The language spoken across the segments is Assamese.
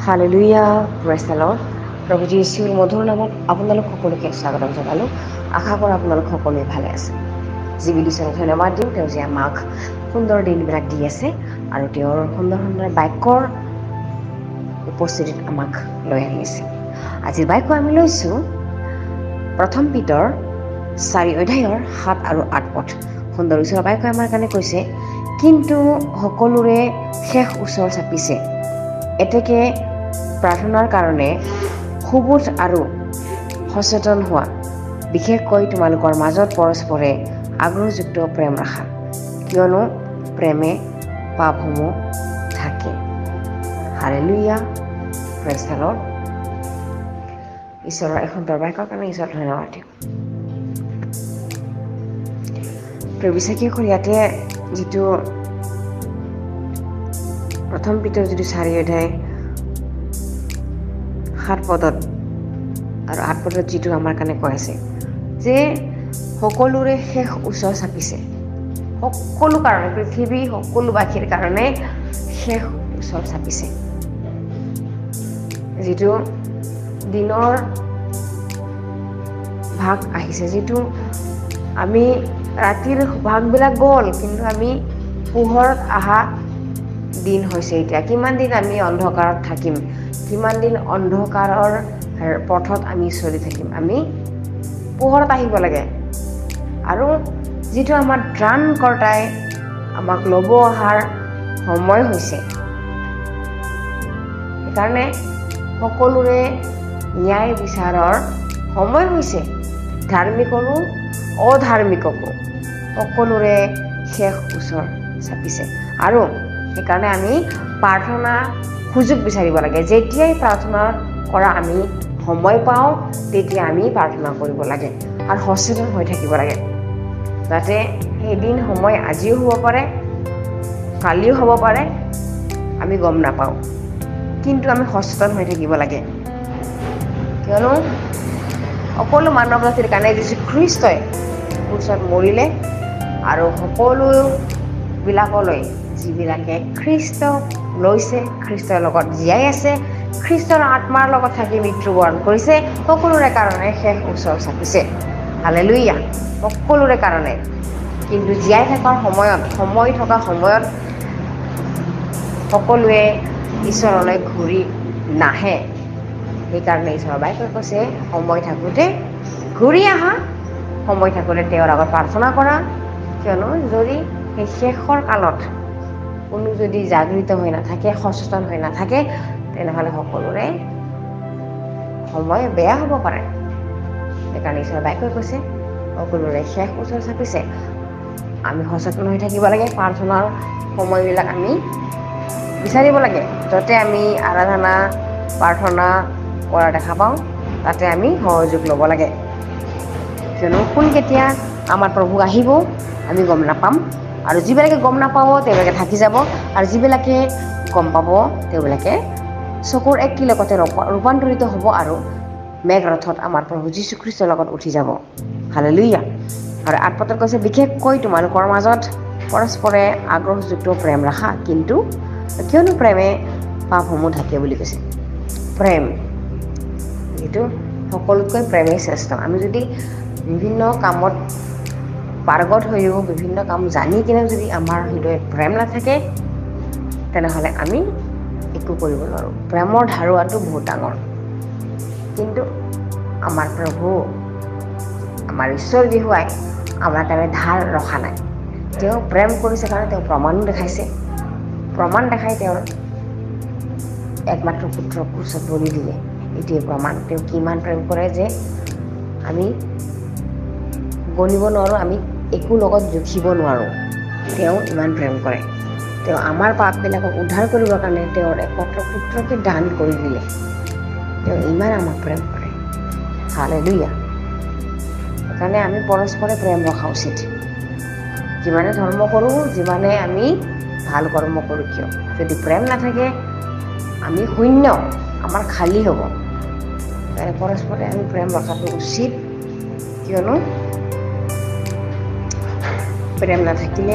Hallelujah, praise the lord. প্ৰভু যীশুৰ মধুৰ নামত আপোনালোক সকলোকে স্বাগতম জনালোঁ। আশা কৰোঁ আপোনালোক সকলোৱে ভালে আছে। জীৱিত ঈশ্বৰক ধন্যবাদ দিওঁ, তেওঁ যে আমাক সুন্দৰ দিনবিলাক দি আছে আৰু তেওঁৰ সুন্দৰ সুন্দৰ বাক্যৰ উপস্থিতিত আমাক লৈ আহি আছে। আজিৰ বাক্য আমি লৈছোঁ 1 পিতৰ 4 অধ্যায়ৰ 7 আৰু 8 পদ। সুন্দৰ ঈশ্বৰৰ বাক্য আমাৰ কাৰণে কৈছে, কিন্তু সকলোৰে শেষ ওচৰ চাপিছে। এতেকে প্ৰাৰ্থনাৰ কাৰণে সুবোধ আৰু সচেতন হোৱা, বিশেষকৈ তোমালোকৰ মাজত পৰস্পৰে আগ্ৰহযুক্ত প্ৰেম ৰাখা, কিয়নো প্ৰেমে পাপসমূহ ঢাকে। Hallelujah, praise the Lord. ঈশ্বৰৰ এই সুন্দৰ বাক্যৰ কাৰণে ঈশ্বৰক ধন্যবাদ দিওঁ। বিশ্বাসীসকল, ইয়াতে যিটো 1 পিতৰ যিটো 4 অধ্যায় 7 পদত আৰু 8 পদত যিটো আমাৰ কাৰণে কৈ আছে যে সকলোৰে শেষ ওচৰ চাপিছে। সকলো কাৰণে, পৃথিৱী সকলোবাসীৰ কাৰণে শেষ ওচৰ চাপিছে। যিটো দিনৰ ভাগ আহিছে, যিটো আমি ৰাতিৰ ভাগবিলাক গ'ল, কিন্তু আমি পোহৰত অহা দিন হৈছে। এতিয়া কিমান দিন আমি অন্ধকাৰত থাকিম, কিমান দিন অন্ধকাৰৰ পথত আমি চলি থাকিম। আমি পোহৰত আহিব লাগে। আৰু যিটো আমাৰ ত্ৰাণকৰ্তাই আমাক ল'ব অহাৰ সময় হৈছে, সেইকাৰণে সকলোৰে ন্যায় বিচাৰৰ সময় হৈছে। ধাৰ্মিকৰো অধাৰ্মিককো সকলোৰে শেষ ওচৰ চাপিছে। আৰু সেইকাৰণে আমি প্ৰাৰ্থনা সুযোগ বিচাৰিব লাগে। যেতিয়াই প্ৰাৰ্থনা কৰা আমি সময় পাওঁ, তেতিয়া আমি প্ৰাৰ্থনা কৰিব লাগে আৰু সচেতন হৈ থাকিব লাগে, যাতে সেইদিন সময় আজিও হ'ব পাৰে, কালিও হ'ব পাৰে, আমি গম নাপাওঁ, কিন্তু আমি সচেতন হৈ থাকিব লাগে। কিয়নো সকলো মানৱ জাতিৰ কাৰণে যীশু খ্ৰীষ্টই ক্ৰুচত মৰিলে আৰু সকলোবিলাকলৈ যিবিলাকে খ্ৰীষ্টক লৈছে, খ্ৰীষ্টৰ লগত জীয়াই আছে, খ্ৰীষ্টৰ আত্মাৰ লগত থাকি মৃত্যুবৰণ কৰিছে, সকলোৰে কাৰণে শেষ ওচৰ চাপিছে। হালেলুয়া, সকলোৰে কাৰণে। কিন্তু জীয়াই থকাৰ সময় থকা সময়ত সকলোৱে ঈশ্বৰলৈ ঘূৰি নাহে। সেইকাৰণে ঈশ্বৰৰ বাক্যই কৈছে, সময় থাকোঁতে ঘূৰি আহা, সময় থাকোঁতে তেওঁৰ আগত প্ৰাৰ্থনা কৰা। কিয়নো যদি সেই শেষৰ কালত কোনো যদি জাগৃত হৈ নাথাকে, সচেতন হৈ নাথাকে, তেনেহ'লে সকলোৰে সময় বেয়া হ'ব পাৰে। সেইকাৰণে ঈশ্বৰৰ বাক্যই কৈছে, সকলোৰে শেষ ওচৰ চাপিছে। আমি সচেতন হৈ থাকিব লাগে। প্ৰাৰ্থনাৰ সময়বিলাক আমি বিচাৰিব লাগে, য'তে আমি আৰাধনা প্ৰাৰ্থনা কৰা দেখা পাওঁ, তাতে আমি সহযোগ ল'ব লাগে। কিয়নো কোন কেতিয়া আমাৰ প্ৰভু আহিব আমি গম নাপাম, আৰু যিবিলাকে গম নাপাব তেওঁলোকে থাকি যাব, আৰু যিবিলাকে গম পাব তেওঁলোকে চকুৰ এক কিলকতে ৰূপান্তৰিত হ'ব আৰু মেঘৰথত আমাৰ প্ৰভু যীশু খ্ৰীষ্টৰ লগত উঠি যাব। হালেলুয়া। আৰু 8 পদত কৈছে, বিশেষকৈ তোমালোকৰ মাজত পৰস্পৰে আগ্ৰহযুক্ত প্ৰেম ৰাখা, কিয়নো প্ৰেমে পাপসমূহ ঢাকে বুলি কৈছে। প্ৰেম যিটো সকলোতকৈ প্ৰেমেই শ্ৰেষ্ঠ। আমি যদি বিভিন্ন কামত পাৰ্গত হৈও, বিভিন্ন কাম জানি কিনে যদি আমাৰ হৃদয়ত প্ৰেম নাথাকে, তেনেহ'লে আমি একো কৰিব নোৱাৰোঁ। প্ৰেমৰ ধাৰুৱাটো বহুত ডাঙৰ, কিন্তু আমাৰ প্ৰভু, আমাৰ ঈশ্বৰ যীশুৱাই আমাৰ কাৰণে ধাৰ ৰখা নাই। তেওঁ প্ৰেম কৰিছে কাৰণে তেওঁ প্ৰমাণো দেখাইছে। প্ৰমাণ দেখাই তেওঁৰ একমাত্ৰ পুত্ৰ ক্ৰুচত বলি দিলে। এইটোৱে প্ৰমাণ তেওঁ কিমান প্ৰেম কৰে যে আমি গণিব নোৱাৰোঁ, আমি একো লগত জুখিব নোৱাৰোঁ। তেওঁ ইমান প্ৰেম কৰে। তেওঁ আমাৰ পাপবিলাকক উদ্ধাৰ কৰিবৰ কাৰণে তেওঁৰ একমাত্ৰ পুত্ৰকে দান কৰি দিলে। তেওঁ ইমান আমাক প্ৰেম কৰে। হালেলুয়া। সেইকাৰণে আমি পৰস্পৰে প্ৰেম ৰখা উচিত। যিমানে ধৰ্ম কৰোঁ, যিমানে আমি ভাল কৰ্ম কৰোঁ কিয়, যদি প্ৰেম নাথাকে আমি শূন্য, আমাৰ খালী হ'ব। সেইকাৰণে পৰস্পৰে আমি প্ৰেম ৰখাটো উচিত। কিয়নো প্ৰেম নাথাকিলে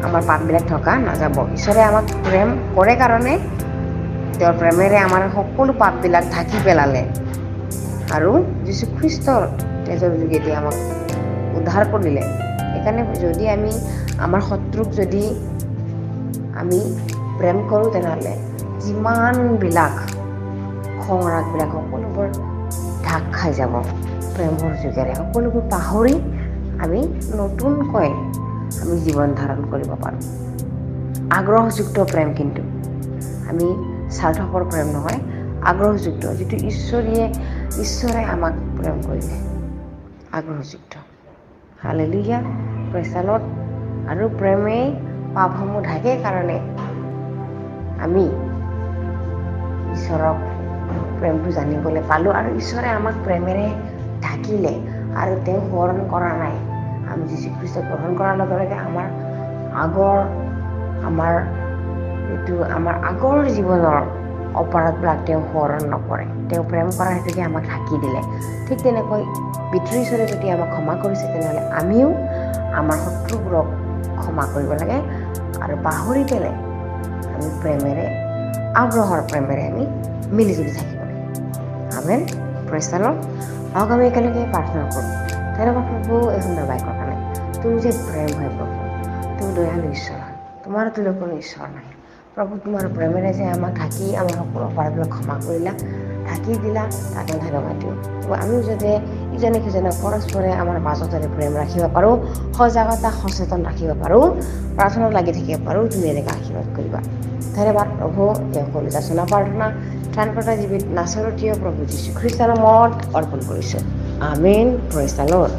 আমাৰ পাপবিলাক ঢকা নাযাব। ঈশ্বৰে আমাক প্ৰেম কৰে কাৰণে তেওঁৰ প্ৰেমেৰে আমাৰ সকলো পাপবিলাক ঢাকি পেলালে আৰু যীশুখ্ৰীষ্টৰ তেজৰ যোগেদি আমাক উদ্ধাৰ কৰিলে। সেইকাৰণে যদি আমি আমাৰ শত্ৰুক যদি আমি প্ৰেম কৰোঁ, তেনেহ'লে যিমানবিলাক খং ৰাগবিলাক সকলোবোৰ ঢাক খাই যাব। প্ৰেমৰ যোগেৰে সকলোবোৰ পাহৰি আমি নতুনকৈ আমি জীৱন ধাৰণ কৰিব পাৰোঁ। আগ্ৰহযুক্ত প্ৰেম, কিন্তু আমি স্বাৰ্থপৰ প্ৰেম নহয়, আগ্ৰহযুক্ত, যিটো ঈশ্বৰে আমাক প্ৰেম কৰিলে, আগ্ৰহযুক্ত। Hallelujah, praise the Lord. আৰু প্ৰেমেই পাপসমূহ ঢাকে কাৰণে আমি ঈশ্বৰক প্ৰেমটো জানিবলৈ পালোঁ আৰু ঈশ্বৰে আমাক প্ৰেমেৰে ঢাকিলে আৰু তেওঁ সোঁৱৰণ কৰা নাই। আমি যীশুখ্ৰীষ্টক গ্ৰহণ কৰাৰ লগে লগে আমাৰ আগৰ জীৱনৰ অপৰাধবিলাক তেওঁ সোঁৱৰণ নকৰে। তেওঁ প্ৰেম কৰা হেতুকে আমাক ঢাকি দিলে। ঠিক তেনেকৈ পিতৃ ঈশ্বৰে যদি আমাক ক্ষমা কৰিছে, তেনেহ'লে আমিও আমাৰ শত্ৰুবোৰক ক্ষমা কৰিব লাগে আৰু পাহৰি পেলাই আমি প্ৰেমেৰে, আগ্ৰহৰ প্ৰেমেৰে আমি মিলিজুলি থাকিব লাগে। আমেন, প্ৰেইজ দ্য লৰ্ড। আহক আমি একেলগে প্ৰাৰ্থনা কৰোঁ। ধন্যবাদ প্ৰভু এই সুন্দৰ বাক্যৰ কাৰণে। তুমি যে প্ৰেম হয় প্ৰভু, তুমি দয়ালু ঈশ্বৰ, তোমাৰ তুলনা কোনো ঈশ্বৰ নাই প্ৰভু। তোমাৰ প্ৰেমেৰে যে আমাক ঢাকি আমাৰ সকলো অপৰাধবিলাক ক্ষমা কৰিলা, ঢাকি দিলা, তাকে ধন্যবাদ দিওঁ। আমিও যাতে ইজনে সিজনক পৰস্পৰে আমাৰ মাজত যাতে প্ৰেম ৰাখিব পাৰোঁ, সজাগতা সচেতন ৰাখিব পাৰোঁ, প্ৰাৰ্থনাত লাগি থাকিব পাৰোঁ, তুমি এনেকৈ আশীৰ্বাদ কৰিবা। ধন্যবাদ প্ৰভু। এই সকলো যাচনা প্ৰাৰ্থনা ত্ৰাণকৰ্তা জীৱিত নাচৰতীয় প্ৰভু যীশুখ্ৰীষ্টৰ নামত অৰ্পণ কৰিছোঁ। আমেন, প্ৰেইজ দ্য লৰ্ড।